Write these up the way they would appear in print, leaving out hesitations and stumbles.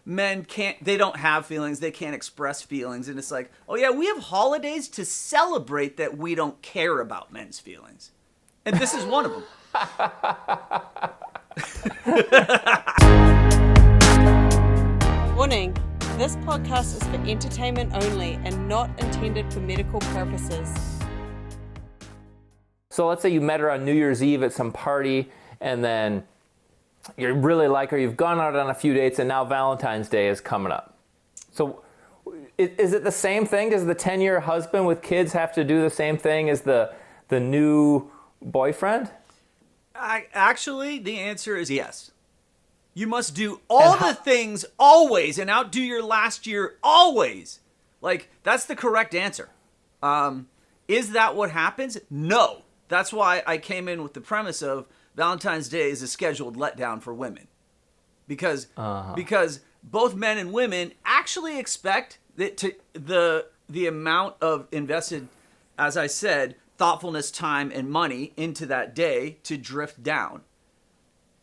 they don't have feelings, they can't express feelings, and it's like, oh yeah, we have holidays to celebrate that we don't care about men's feelings. And this is one of them. Warning, this podcast is for entertainment only and not intended for medical purposes. So let's say you met her on New Year's Eve at some party, and then you really like her, you've gone out on a few dates, and now Valentine's Day is coming up. So is it the same thing? Does the 10-year husband with kids have to do the same thing as the new boyfriend? Actually, the answer is yes. You must do all the things always and outdo your last year always. Like, that's the correct answer. Is that what happens? No. That's why I came in with the premise of Valentine's Day is a scheduled letdown for women. Because both men and women actually expect that the amount of invested, as I said, thoughtfulness, time, and money into that day to drift down.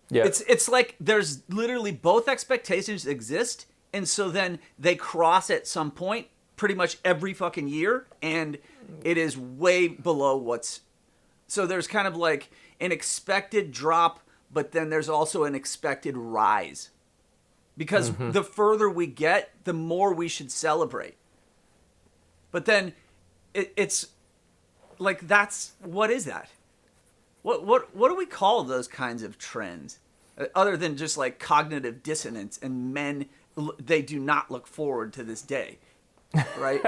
Yeah. It's like there's literally both expectations exist, and so then they cross at some point pretty much every fucking year, and it is way below what's... So there's kind of like an expected drop, but then there's also an expected rise. Because the further we get, the more we should celebrate. But then it's like, what is that? What do we call those kinds of trends? Other than just like cognitive dissonance, and men, they do not look forward to this day, right?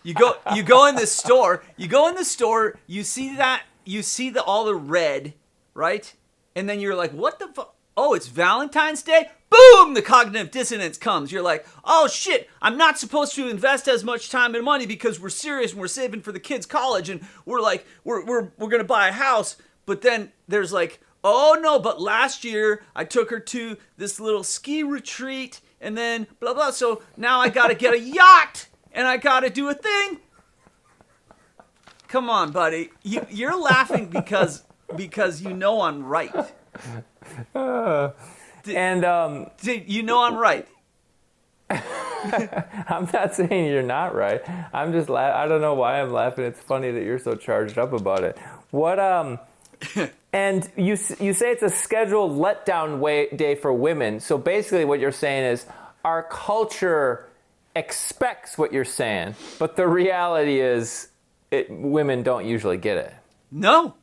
You go in the store, you see all the red, right? And then you're like, what the fuck? Oh, it's Valentine's Day? Boom! The cognitive dissonance comes. You're like, oh shit, I'm not supposed to invest as much time and money because we're serious and we're saving for the kids' college, and we're gonna buy a house. But then there's like, oh no, but last year I took her to this little ski retreat, and then blah blah, so now I gotta get a yacht and I gotta do a thing. Come on, buddy. You're laughing because you know I'm right. You know I'm right. I'm not saying you're not right. I'm just I don't know why I'm laughing. It's funny that you're so charged up about it. What and you say it's a scheduled letdown day for women. So basically what you're saying is our culture expects what you're saying, but the reality is women don't usually get it. No,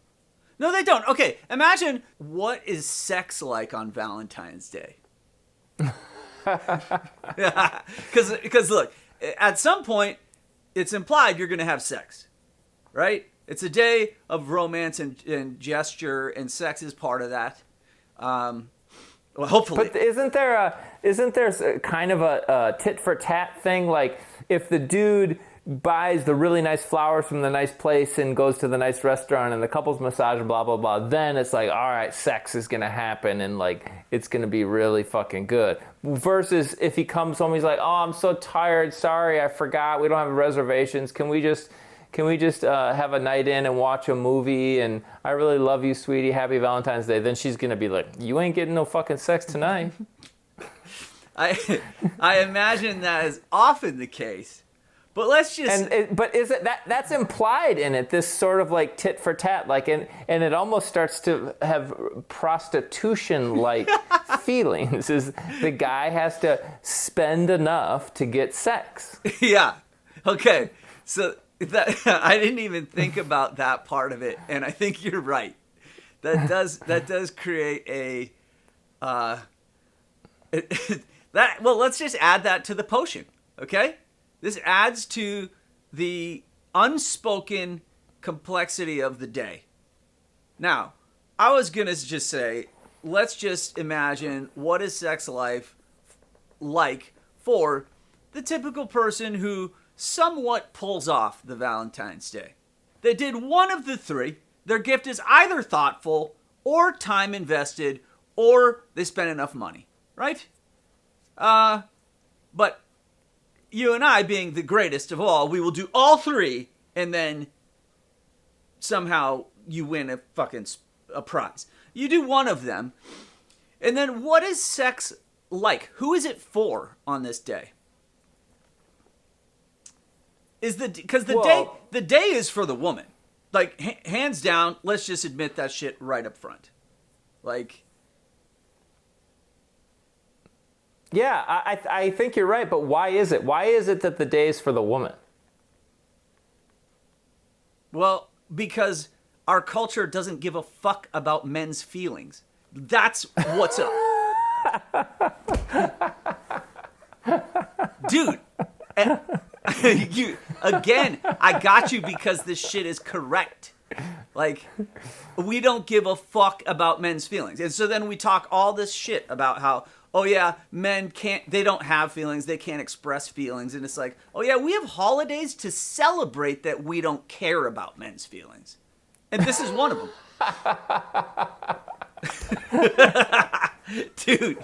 they don't. Okay, imagine what is sex like on Valentine's Day. Because look, at some point, it's implied you're going to have sex, right? It's a day of romance and gesture, and sex is part of that. Well, hopefully. But isn't there kind of a tit for tat thing? Like, if the dude buys the really nice flowers from the nice place and goes to the nice restaurant and the couple's massage and blah, blah, blah, then it's like, all right, sex is going to happen and like it's going to be really fucking good. Versus if he comes home, he's like, oh, I'm so tired. Sorry, I forgot. We don't have reservations. Can we just have a night in and watch a movie? And I really love you, sweetie. Happy Valentine's Day. Then she's going to be like, you ain't getting no fucking sex tonight. I imagine that is often the case. But let's just... But is it that's implied in it, this sort of like tit for tat, like, and it almost starts to have prostitution-like feelings, is the guy has to spend enough to get sex. Yeah. Okay. So I didn't even think about that part of it, and I think you're right. That does create a... well, let's just add that to the potion, okay? This adds to the unspoken complexity of the day. Now, I was going to just say, let's just imagine what is sex life like for the typical person who somewhat pulls off the Valentine's Day. They did one of the three. Their gift is either thoughtful or time invested, or they spent enough money, right? But you and I, being the greatest of all, we will do all three, and then somehow you win a prize. You do one of them, and then what is sex like? Who is it for on this day? Because the day is for the woman. Like, hands down, let's just admit that shit right up front. Like, Yeah, I think you're right, but why is it? Why is it that the day is for the woman? well, because our culture doesn't give a fuck about men's feelings. That's what's up. Dude, I got you because this shit is correct. Like, we don't give a fuck about men's feelings. And so then we talk all this shit about how, oh yeah, men they don't have feelings, they can't express feelings. And it's like, oh yeah, we have holidays to celebrate that we don't care about men's feelings. And this is one of them. Dude,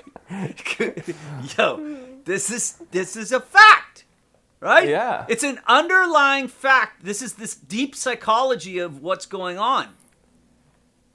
yo, this is a fact, right? Yeah. It's an underlying fact. This is this deep psychology of what's going on.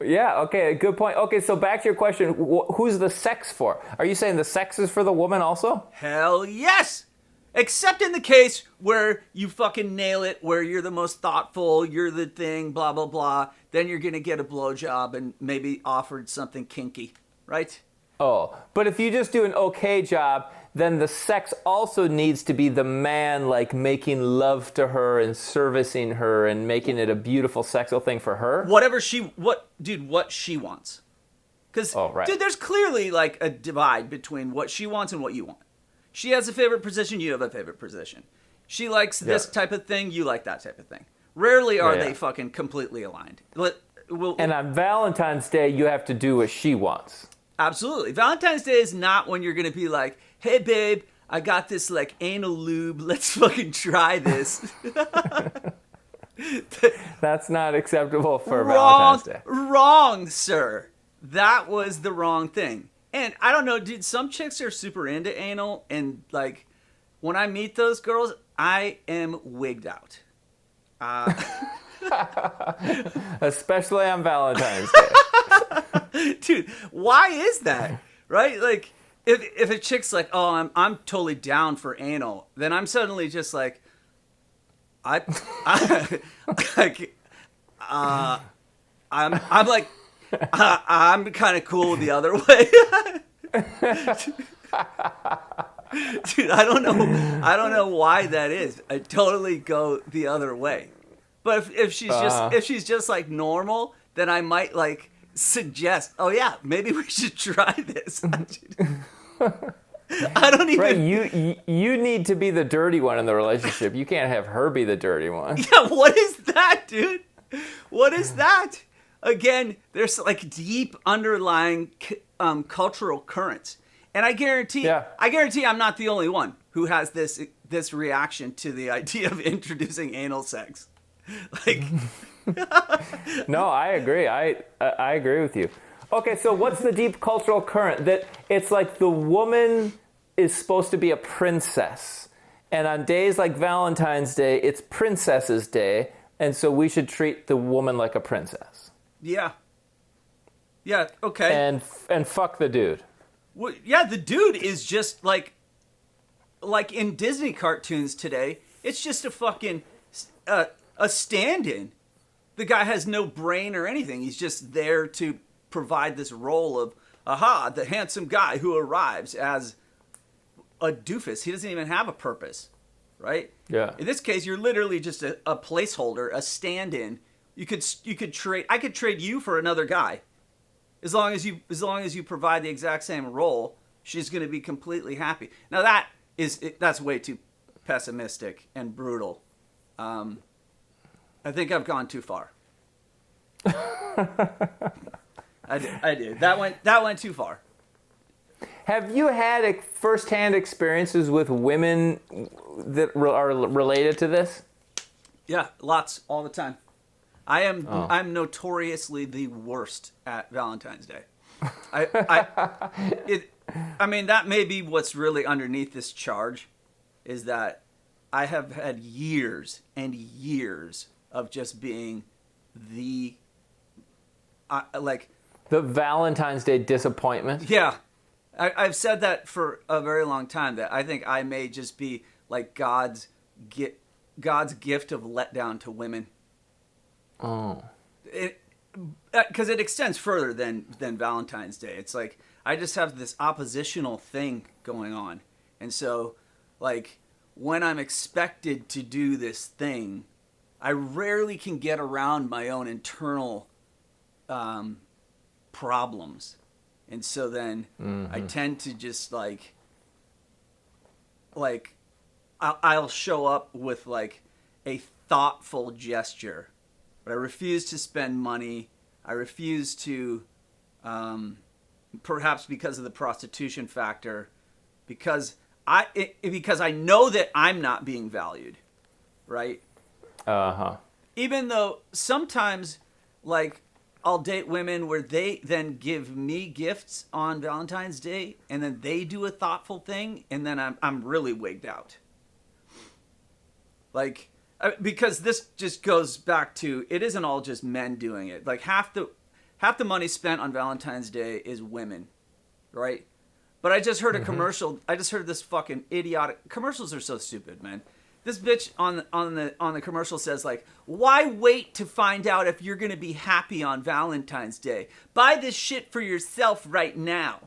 Yeah, okay, good point. Okay, so back to your question, who's the sex for? Are you saying the sex is for the woman also? Hell yes! Except in the case where you fucking nail it, where you're the most thoughtful, you're the thing, blah, blah, blah. Then you're going to get a blowjob and maybe offered something kinky, right? Oh, but if you just do an okay job, then the sex also needs to be the man, like, making love to her and servicing her and making it a beautiful sexual thing for her. What she wants. Because, right. Dude, there's clearly, like, a divide between what she wants and what you want. She has a favorite position, you have a favorite position. She likes this type of thing, you like that type of thing. Rarely are they fucking completely aligned. And on Valentine's Day, you have to do what she wants. Absolutely. Valentine's Day is not when you're going to be like, hey, babe, I got this, like, anal lube. Let's fucking try this. That's not acceptable for Valentine's Day. Wrong, sir. That was the wrong thing. And I don't know, dude, some chicks are super into anal. And, like, when I meet those girls, I am wigged out. Especially on Valentine's Day. Dude, why is that? Right? Like, if a chick's like, oh, I'm totally down for anal, then I'm suddenly just like, I'm kind of cool the other way. Dude, I don't know why that is. I totally go the other way. But if she's just like normal, then I might like suggest, oh yeah, maybe we should try this. I don't even. Right, you need to be the dirty one in the relationship. You can't have her be the dirty one. Yeah, what is that, dude? What is that? Again, there's like deep underlying cultural currents, and I guarantee I'm not the only one who has this reaction to the idea of introducing anal sex. Like, no, I agree. I agree with you. Okay, so what's the deep cultural current? That it's like the woman is supposed to be a princess. And on days like Valentine's Day, it's Princess's Day. And so we should treat the woman like a princess. Yeah. Yeah, okay. And fuck the dude. Well, yeah, the dude is just like in Disney cartoons today, it's just a fucking a stand-in. The guy has no brain or anything. He's just there to provide this role of, the handsome guy who arrives as a doofus. He doesn't even have a purpose, right? Yeah. In this case, you're literally just a placeholder, a stand-in. I could trade you for another guy. As long as you provide the exact same role, she's going to be completely happy. Now that's way too pessimistic and brutal. I think I've gone too far. I did. That went too far. Have you had first-hand experiences with women that are related to this? Yeah, lots, all the time. I'm notoriously the worst at Valentine's Day. I mean, that may be what's really underneath this charge, is that I have had years and years of just being the Valentine's Day disappointment. Yeah. I've said that for a very long time, that I think I may just be like God's gift of letdown to women. Oh. Because it extends further than Valentine's Day. It's like I just have this oppositional thing going on. And so, like, when I'm expected to do this thing, I rarely can get around my own internal problems. And so then I tend to just, like I'll show up with, like, a thoughtful gesture. But I refuse to spend money. I refuse to, perhaps because of the prostitution factor, because I know that I'm not being valued, right? Uh-huh. Even though sometimes, like, I'll date women where they then give me gifts on Valentine's Day, and then they do a thoughtful thing, and then I'm really wigged out. Like, because this just goes back to, it isn't all just men doing it. Like, half the money spent on Valentine's Day is women, right? But I just heard a commercial. I just heard this fucking idiotic commercials are so stupid, man. This bitch on the commercial says, like, why wait to find out if you're gonna be happy on Valentine's Day? Buy this shit for yourself right now.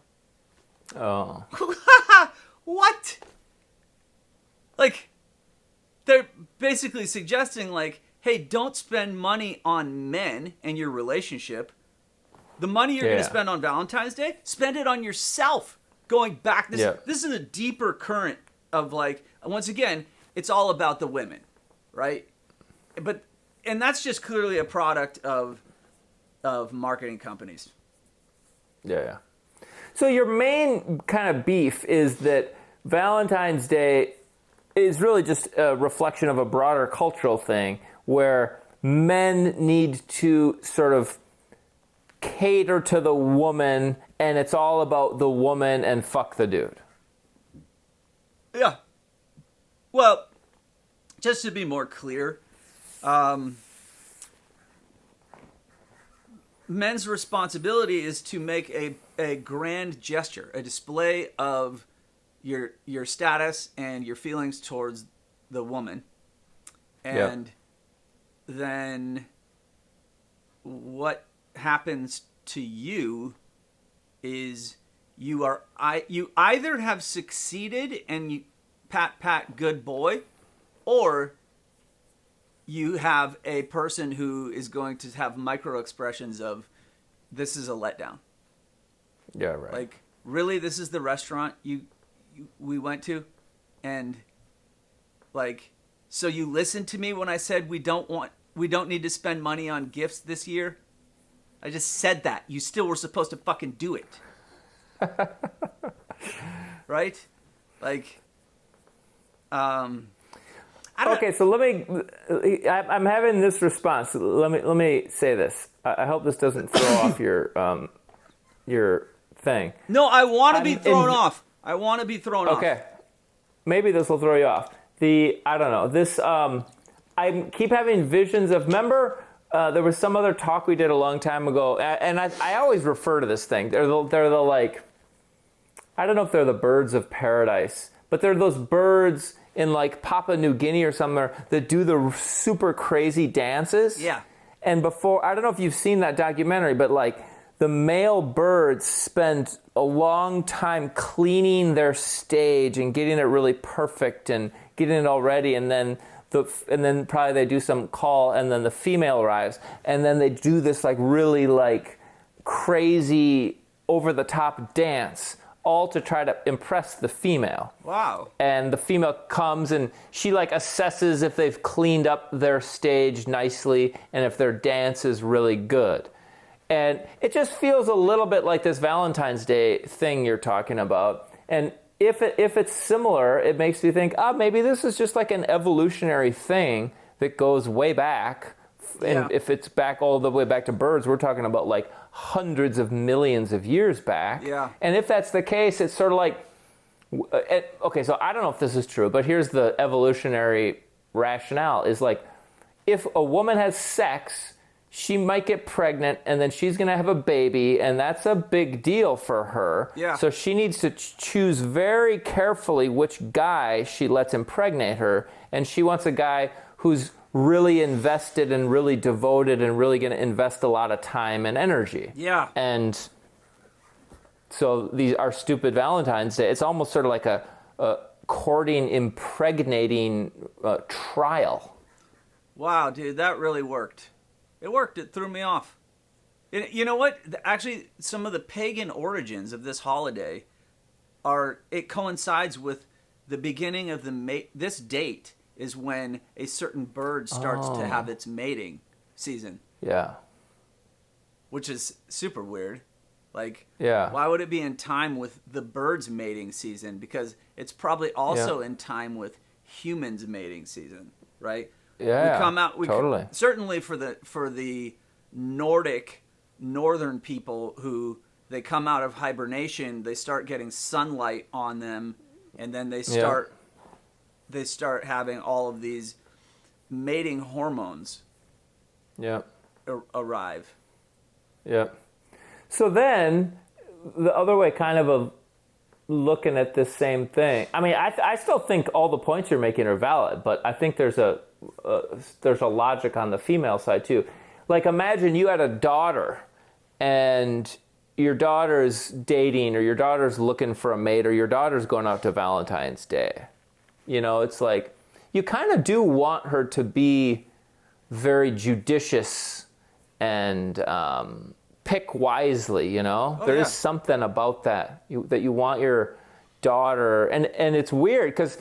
Oh. What? Like, they're basically suggesting, like, hey, don't spend money on men and your relationship. The money you're going to spend on Valentine's Day, spend it on yourself. Going back, this is a deeper current of, like, once again, it's all about the women, right? And that's just clearly a product of marketing companies. Yeah. So your main kind of beef is that Valentine's Day is really just a reflection of a broader cultural thing where men need to sort of cater to the woman, and it's all about the woman and fuck the dude. Yeah. Well, just to be more clear, men's responsibility is to make a grand gesture, a display of your status and your feelings towards the woman. And then what happens to you is you either have succeeded and you pat good boy, or you have a person who is going to have micro expressions of, this is a letdown. Yeah, right. Like, really, this is the restaurant we went to, and, like, so you listened to me when I said we don't need to spend money on gifts this year? I just said that. You still were supposed to fucking do it. Right? Like, okay, so let me. I'm having this response. Let me say this. I hope this doesn't throw off your thing. No, I want to be thrown off. I want to be thrown off. Okay, maybe this will throw you off. I don't know. This I keep having visions of. Remember, there was some other talk we did a long time ago, and I always refer to this thing. They're the like. I don't know if they're the birds of paradise, but they're those birds in, like, Papua New Guinea or somewhere that do the super crazy dances. Yeah. And before, I don't know if you've seen that documentary, but, like, the male birds spend a long time cleaning their stage and getting it really perfect and getting it all ready, and then probably they do some call, and then the female arrives, and then they do this, like, really, like, crazy over the top dance, all to try to impress the female. Wow. And the female comes and she, like, assesses if they've cleaned up their stage nicely and if their dance is really good. And it just feels a little bit like this Valentine's Day thing you're talking about. And if it's similar, it makes you think, maybe this is just like an evolutionary thing that goes way back. And if it's back all the way back to birds, we're talking about, like, hundreds of millions of years back. Yeah. And if that's the case, it's sort of like, okay, so I don't know if this is true, but here's the evolutionary rationale is, like, if a woman has sex, she might get pregnant, and then she's going to have a baby, and that's a big deal for her. Yeah. So she needs to choose very carefully which guy she lets impregnate her, and she wants a guy who's really invested and really devoted and really going to invest a lot of time and energy. Yeah. And so our stupid Valentine's Day, it's almost sort of like a courting, impregnating trial. Wow, dude, that really worked. It worked. It threw me off. You know what? Actually, some of the pagan origins of this holiday it coincides with the beginning of this date is when a certain bird starts to have its mating season. Yeah. Which is super weird. Like, yeah. Why would it be in time with the bird's mating season? Because it's probably also in time with humans' mating season, right? Yeah, we come out. Totally. Certainly for the northern people who they come out of hibernation, they start getting sunlight on them, and then they start having all of these mating hormones. Arrive. Yeah. So then, the other way, kind of looking at this same thing. I mean, I still think all the points you're making are valid, but I think there's a logic on the female side too. Like, imagine you had a daughter, and your daughter's dating, or your daughter's looking for a mate, or your daughter's going out to Valentine's Day. You know, it's like you kind of do want her to be very judicious and pick wisely, you know? There is something about that, that you want your daughter. And it's weird because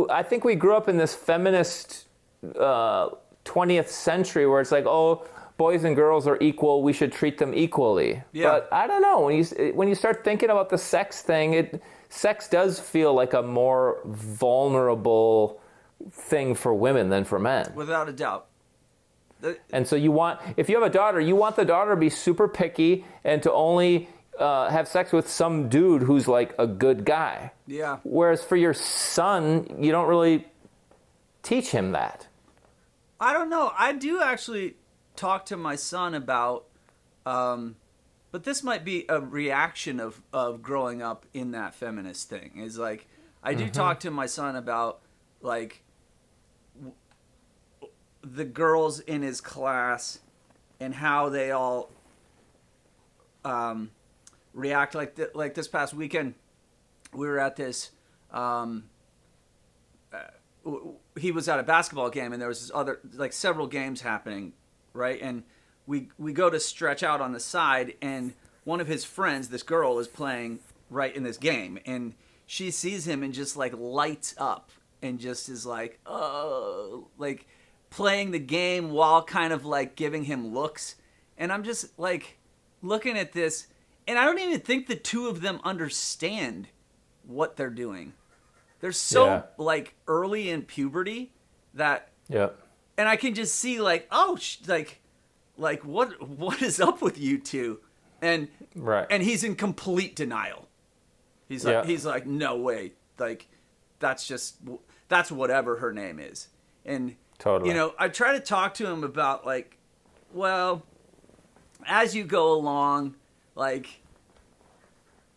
I think we grew up in this feminist 20th century where it's like, oh, boys and girls are equal, we should treat them equally. Yeah. But I don't know, when you start thinking about the sex thing, sex does feel like a more vulnerable thing for women than for men. Without a doubt. And so if you have a daughter, you want the daughter to be super picky and to only have sex with some dude who's like a good guy. Yeah. Whereas for your son, you don't really teach him that. I don't know. I do actually talk to my son about, but this might be a reaction of growing up in that feminist thing. Is like, I do talk to my son about like the girls in his class and how they all react. Like this past weekend, we were at this. He was at a basketball game, and there was this other several games happening, right? And we go to stretch out on the side, and one of his friends, this girl, is playing right in this game, and she sees him and just like lights up and just is like, oh, like playing the game while kind of like giving him looks. And I'm just like looking at this, and I don't even think the two of them understand what they're doing. They're so like early in puberty that, and I can just see like, oh, like what is up with you two? And and he's in complete denial. He's like, no way, like that's whatever her name is. And totally, you know, I try to talk to him about like, well, as you go along, like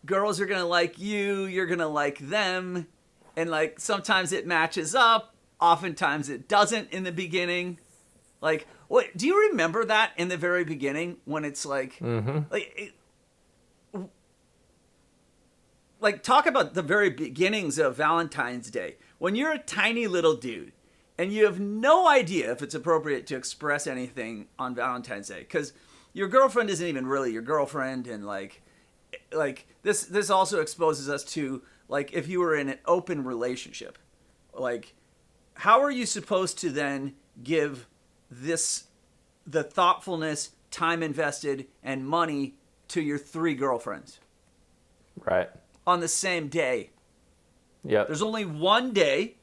girls are gonna like you, you're gonna like them. And, like, sometimes it matches up. Oftentimes it doesn't in the beginning. Like, what? Do you remember that in the very beginning when it's like... Like, talk about the very beginnings of Valentine's Day. When you're a tiny little dude and you have no idea if it's appropriate to express anything on Valentine's Day. Because your girlfriend isn't even really your girlfriend. And, like this also exposes us to... Like, if you were in an open relationship, like, how are you supposed to then give the thoughtfulness, time invested, and money to your 3 girlfriends? Right. On the same day. Yep. There's only one day,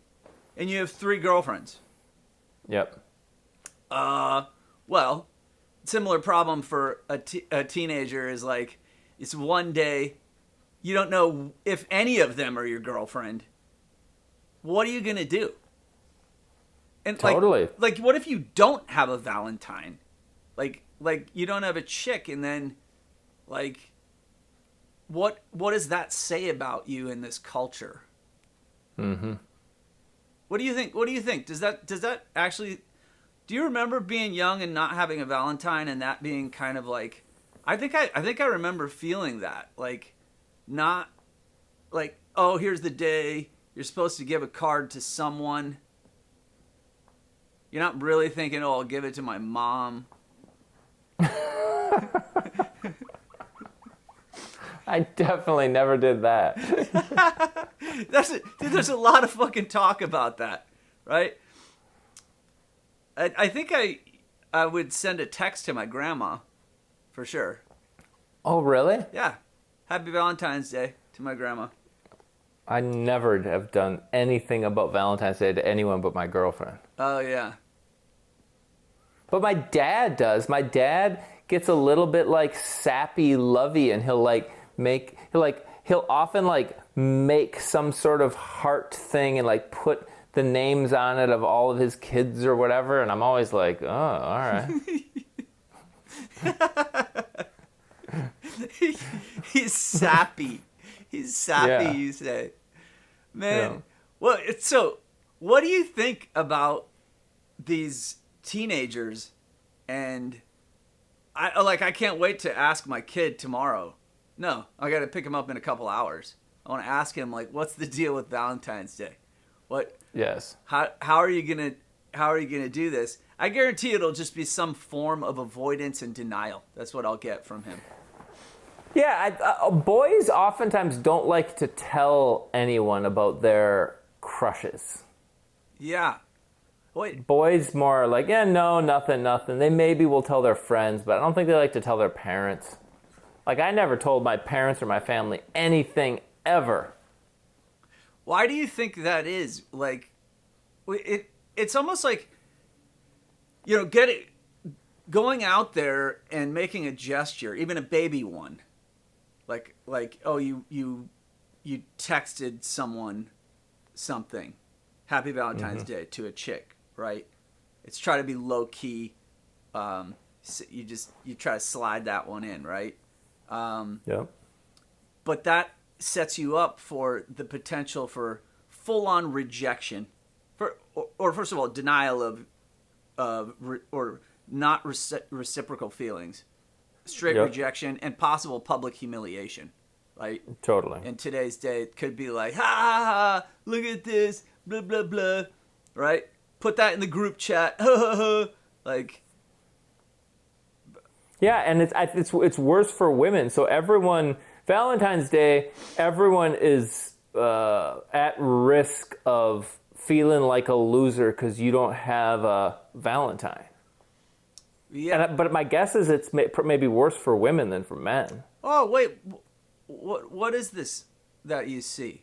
and you have 3 girlfriends. Yep. Well, similar problem for a teenager is, like, it's one day... You don't know if any of them are your girlfriend. What are you going to do? And totally. Like, what if you don't have a Valentine? Like, like you don't have a chick, and then like what does that say about you in this culture? Mm-hmm. What do you think? Does that actually? Do you remember being young and not having a Valentine, and that being kind of like? I think I remember feeling that, like, not like, oh, here's the day you're supposed to give a card to someone. You're not really thinking, oh, I'll give it to my mom. I definitely never did that. There's a lot of fucking talk about that, right? I think I would send a text to my grandma, for sure. Oh, really? Yeah. Happy Valentine's Day to my grandma. I never have done anything about Valentine's Day to anyone but my girlfriend. Oh, yeah. But my dad does. My dad gets a little bit like sappy lovey, and he'll often like make some sort of heart thing and like put the names on it of all of his kids or whatever, and I'm always like, oh, all right. He's sappy. He's sappy, Yeah. you say. Man. Yeah. Well, so what do you think about these teenagers? And I can't wait to ask my kid tomorrow. No, I got to pick him up in a couple hours. I want to ask him, like, what's the deal with Valentine's Day? What? Yes. How are you gonna do this? I guarantee it'll just be some form of avoidance and denial. That's what I'll get from him. Yeah, boys oftentimes don't like to tell anyone about their crushes. Yeah. Wait. Boys more like, yeah, no, nothing. They maybe will tell their friends, but I don't think they like to tell their parents. Like, I never told my parents or my family anything ever. Why do you think that is? Like, it's almost like, you know, going out there and making a gesture, even a baby one. Like, oh, you texted someone something, Happy Valentine's Day, to a chick, right? It's try to be low key. You try to slide that one in, right? Yep. But that sets you up for the potential for full-on rejection, or first of all, denial or not reciprocal feelings, straight Yep. rejection, and possible public humiliation, right? Totally. In today's day, it could be like, ha ha ha, look at this, blah blah blah, right? Put that in the group chat, like. Yeah, and it's worse for women. So Valentine's Day, everyone is at risk of feeling like a loser because you don't have a Valentine. Yeah. But my guess is it's maybe worse for women than for men. Oh wait, what is this that you see?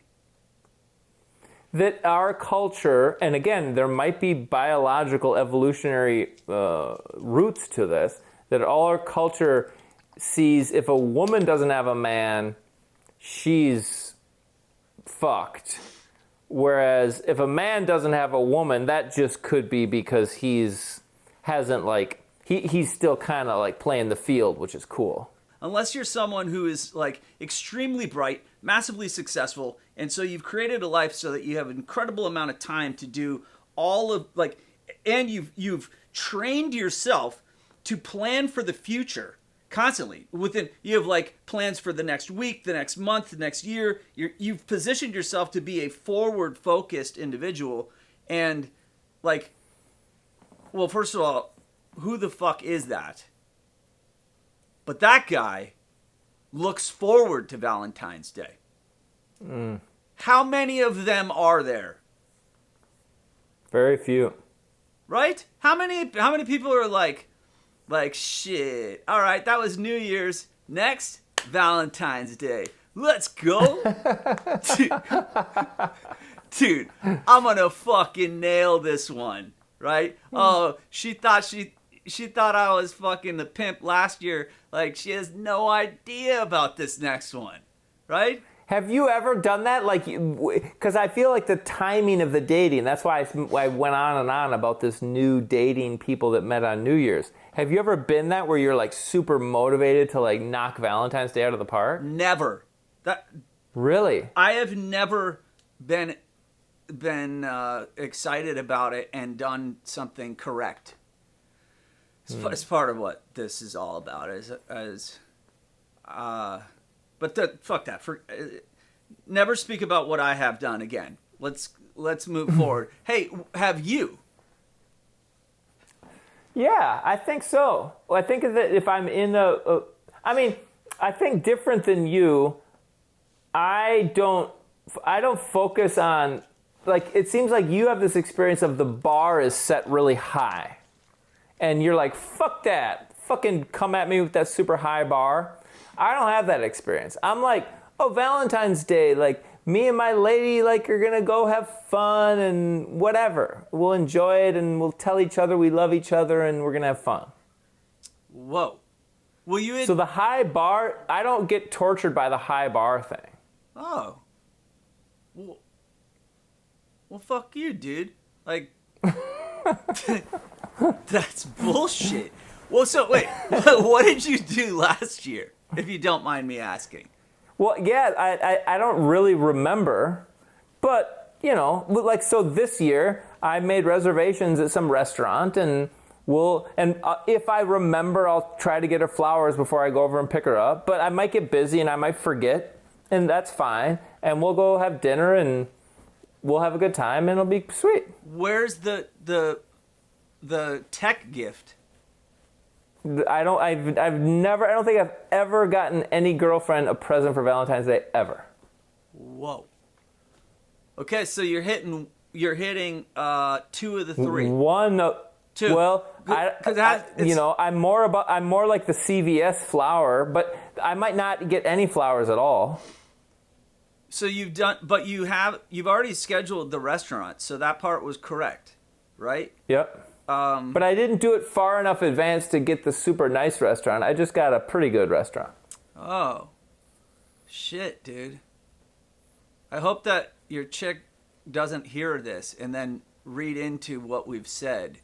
That our culture, and again, there might be biological evolutionary roots to this, that all our culture sees if a woman doesn't have a man, she's fucked. Whereas if a man doesn't have a woman, that just could be because he's still kind of like playing the field, which is cool. Unless you're someone who is like extremely bright, massively successful, and so you've created a life so that you have an incredible amount of time to do all of like, and you've trained yourself to plan for the future constantly. You have like plans for the next week, the next month, the next year. You've positioned yourself to be a forward-focused individual, and like, well, first of all, who the fuck is that? But that guy looks forward to Valentine's Day. How many of them are there? Very few. Right? How many people are like shit. All right, that was New Year's. Next, Valentine's Day. Let's go. Dude, I'm going to fucking nail this one, right? Oh, she thought I was fucking the pimp last year. Like, she has no idea about this next one, right? Have you ever done that? Like, because I feel like the timing of the dating, that's why I went on and on about this new dating people that met on New Year's. Have you ever been that where you're like super motivated to like knock Valentine's Day out of the park? Never. Really? I have never been excited about it and done something correct. It's part of what this is all about. Fuck that. Never speak about what I have done again. Let's move forward. Hey, have you? Yeah, I think so. Well, I think that if I'm in I think different than you, I don't focus on, like, it seems like you have this experience of the bar is set really high. And you're like, fuck that. Fucking come at me with that super high bar. I don't have that experience. I'm like, oh, Valentine's Day, like, me and my lady, like, are gonna go have fun and whatever. We'll enjoy it and we'll tell each other we love each other and we're gonna have fun. Whoa. So the high bar, I don't get tortured by the high bar thing. Oh. Well, fuck you, dude. Like, that's bullshit. Well, so wait, what did you do last year, if you don't mind me asking? Well, yeah, I don't really remember, but, you know, like, so this year I made reservations at some restaurant and if I remember, I'll try to get her flowers before I go over and pick her up, but I might get busy and I might forget, and that's fine, and we'll go have dinner and we'll have a good time and it'll be sweet. Where's the tech gift? I don't think I've ever gotten any girlfriend a present for Valentine's Day ever. Whoa. Okay, so you're hitting 2 of the 3. Two. Well, I'm more like the CVS flower, but I might not get any flowers at all. So you've already scheduled the restaurant, so that part was correct, right? Yep. But I didn't do it far enough advance to get the super nice restaurant. I just got a pretty good restaurant. Oh. Shit, dude. I hope that your chick doesn't hear this and then read into what we've said